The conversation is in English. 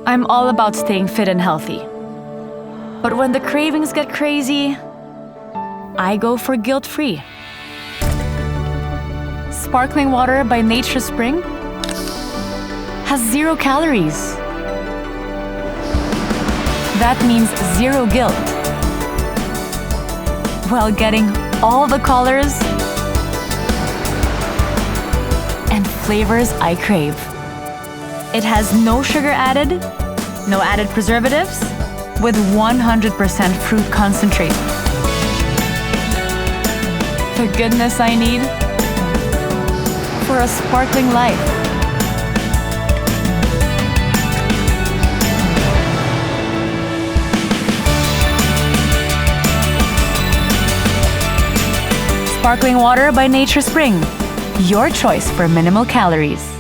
I'm all about staying fit and healthy. But when the cravings get crazy, I go for guilt-free. Sparkling water by Nature Spring has 0 calories. That means 0 guilt, while getting all the colors and flavors I crave. It has no sugar added, no added preservatives, with 100% fruit concentrate. The goodness I need for a sparkling life. Sparkling water by Nature Spring, your choice for minimal calories.